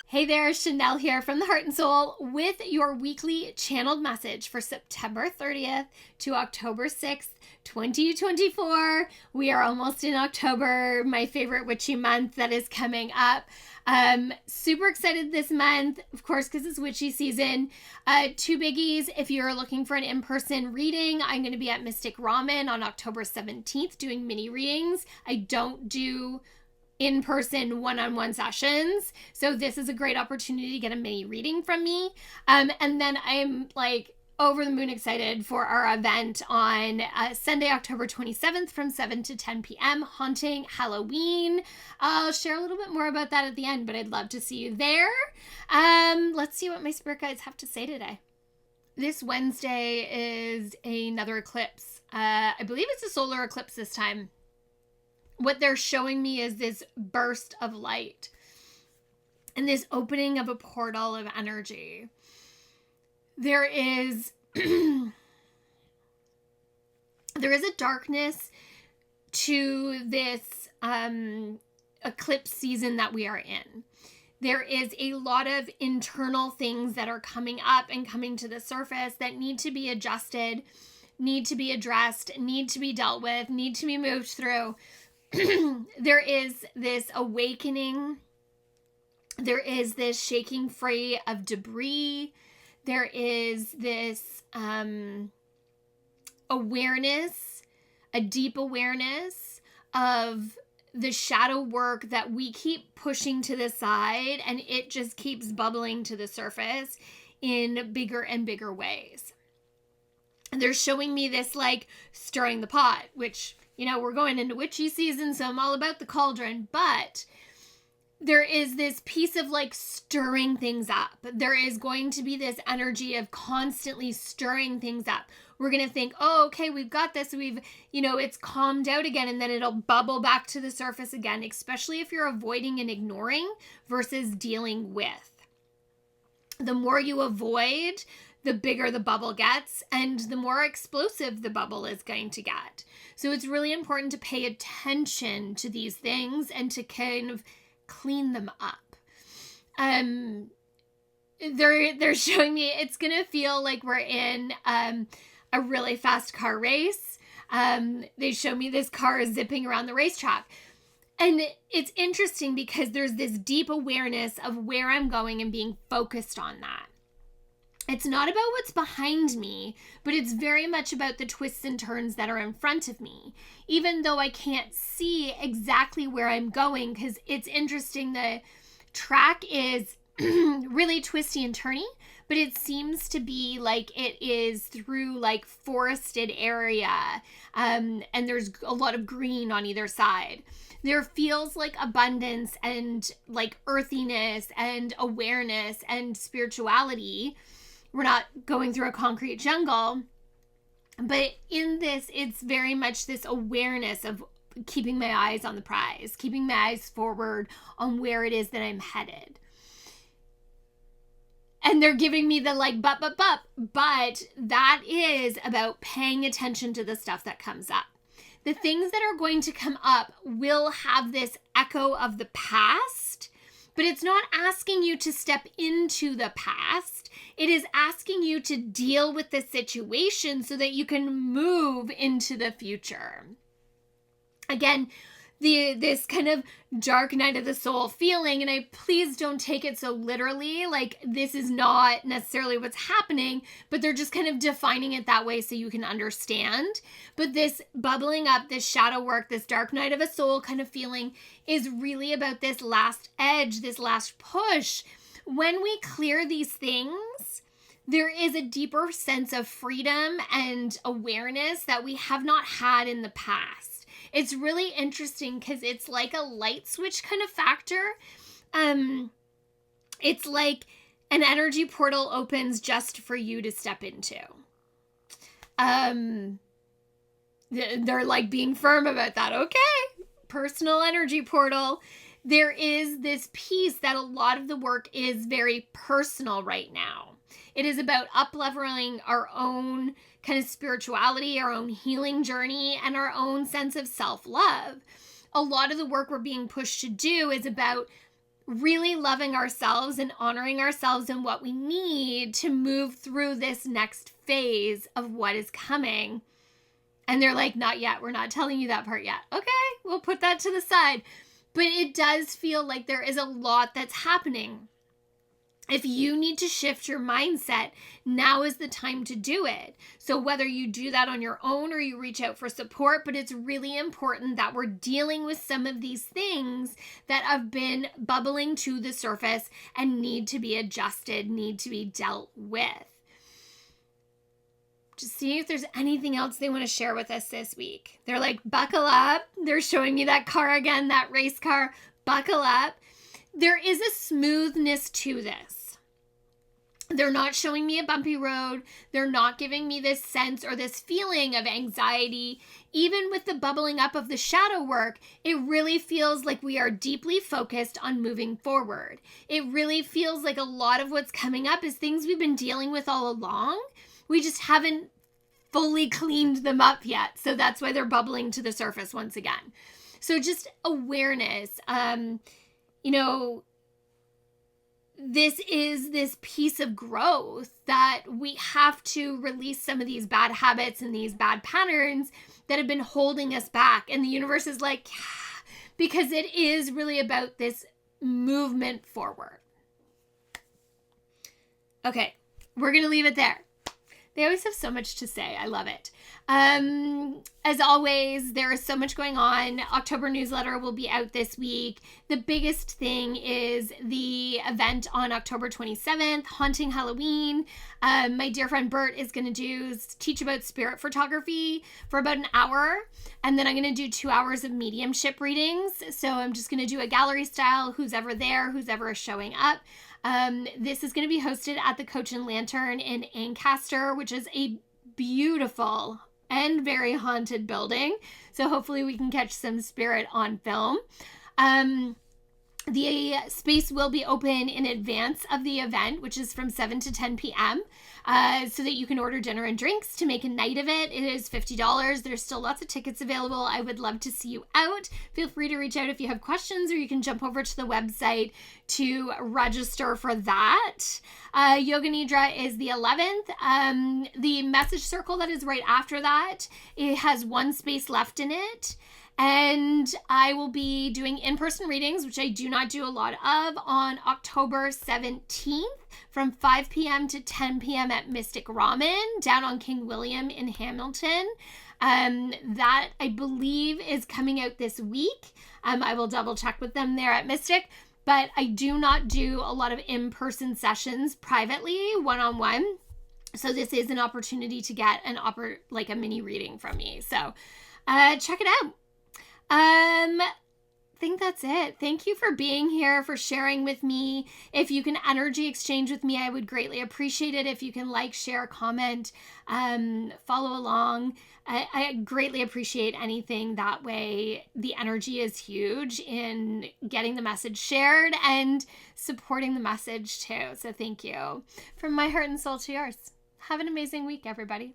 Hey there, Shanel here from the Heart and Soul with your weekly channeled message for September 30th to October 6th, 2024. We are almost in October, my favorite witchy month that is coming up. Super excited this month, of course, because it's witchy season. Two biggies. If you're looking for an in-person reading, I'm going to be at Mystic Ramen on October 17th doing mini readings. I don't do in-person one-on-one sessions, so this is a great opportunity to get a mini reading from me. And then I'm over the moon excited for our event on Sunday, October 27th from 7 to 10 p.m. Haunting Halloween. I'll share a little bit more about that at the end, but I'd love to see you there. Let's see what my spirit guides have to say today. This Wednesday is another eclipse. I believe it's a solar eclipse this time. What they're showing me is this burst of light and this opening of a portal of energy. There is a darkness to this eclipse season that we are in. There is a lot of internal things that are coming up and coming to the surface that need to be adjusted, need to be addressed, need to be dealt with, need to be moved through. There is this awakening. There is this shaking free of debris. There is this awareness, a deep awareness of the shadow work that we keep pushing to the side, and it just keeps bubbling to the surface in bigger and bigger ways. And they're showing me this stirring the pot, which, we're going into witchy season, so I'm all about the cauldron, but there is this piece of stirring things up. There is going to be this energy of constantly stirring things up. We're going to think, oh, okay, we've got this. It's calmed out again, and then it'll bubble back to the surface again, especially if you're avoiding and ignoring versus dealing with. The more you avoid, the bigger the bubble gets, and the more explosive the bubble is going to get. So it's really important to pay attention to these things and to kind of clean them up. They're showing me it's gonna feel like we're in a really fast car race. They show me this car zipping around the racetrack. And it's interesting because there's this deep awareness of where I'm going and being focused on that. It's not about what's behind me, but it's very much about the twists and turns that are in front of me. Even though I can't see exactly where I'm going, because it's interesting, the track is really twisty and turny, but it seems to be like it is through forested area, and there's a lot of green on either side. There feels like abundance and earthiness and awareness and spirituality. We're not going through a concrete jungle, but in this, it's very much this awareness of keeping my eyes on the prize, keeping my eyes forward on where it is that I'm headed. And they're giving me the but that is about paying attention to the stuff that comes up. The things that are going to come up will have this echo of the past, but it's not asking you to step into the past. It is asking you to deal with the situation so that you can move into the future. Again, this kind of dark night of the soul feeling, and please don't take it so literally, this is not necessarily what's happening, but they're just kind of defining it that way so you can understand. But this bubbling up, this shadow work, this dark night of a soul kind of feeling is really about this last edge, this last push. When we clear these things, there is a deeper sense of freedom and awareness that we have not had in the past. It's really interesting because it's like a light switch kind of factor. It's like an energy portal opens just for you to step into. They're being firm about that. Okay, personal energy portal. There is this piece that a lot of the work is very personal right now. It is about up-leveling our own kind of spirituality, our own healing journey, and our own sense of self-love. A lot of the work we're being pushed to do is about really loving ourselves and honoring ourselves and what we need to move through this next phase of what is coming. And they're like, not yet. We're not telling you that part yet. Okay, we'll put that to the side. But it does feel like there is a lot that's happening. If you need to shift your mindset, now is the time to do it. So whether you do that on your own or you reach out for support, but it's really important that we're dealing with some of these things that have been bubbling to the surface and need to be adjusted, need to be dealt with. Just seeing if there's anything else they want to share with us this week. They're like, buckle up. They're showing me that car again, that race car. Buckle up. There is a smoothness to this. They're not showing me a bumpy road. They're not giving me this sense or this feeling of anxiety. Even with the bubbling up of the shadow work, it really feels like we are deeply focused on moving forward. It really feels like a lot of what's coming up is things we've been dealing with all along. We just haven't fully cleaned them up yet. So that's why they're bubbling to the surface once again. So just awareness. This is this piece of growth that we have to release some of these bad habits and these bad patterns that have been holding us back. And the universe is like, yeah, because it is really about this movement forward. Okay, we're going to leave it there. They always have so much to say. I love it. As always, there is so much going on. October newsletter will be out this week. The biggest thing is the event on October 27th, Haunting Halloween. My dear friend Bert is going to teach about spirit photography for about an hour. And then I'm going to do 2 hours of mediumship readings. So I'm just going to do a gallery style, who's ever there, who's ever showing up. This is going to be hosted at the Coach and Lantern in Ancaster, which is a beautiful and very haunted building. So hopefully we can catch some spirit on film. The space will be open in advance of the event, which is from 7 to 10 p.m. So that you can order dinner and drinks to make a night of it. It is $50. There's still lots of tickets available. I would love to see you out. Feel free to reach out if you have questions, or you can jump over to the website to register for that. Yoga Nidra is the 11th. The message circle that is right after that, it has one space left in it. And I will be doing in-person readings, which I do not do a lot of, on October 17th from 5 p.m. to 10 p.m. at Mystic Ramen down on King William in Hamilton. That I believe is coming out this week. I will double check with them there at Mystic, but I do not do a lot of in-person sessions privately, one-on-one. So this is an opportunity to get a mini reading from me. So check it out. I think that's it. Thank you for being here, for sharing with me. If you can energy exchange with me, I would greatly appreciate it. If you can like, share, comment, follow along. I greatly appreciate anything. That way the energy is huge in getting the message shared and supporting the message too. So thank you. From my heart and soul to yours. Have an amazing week, everybody.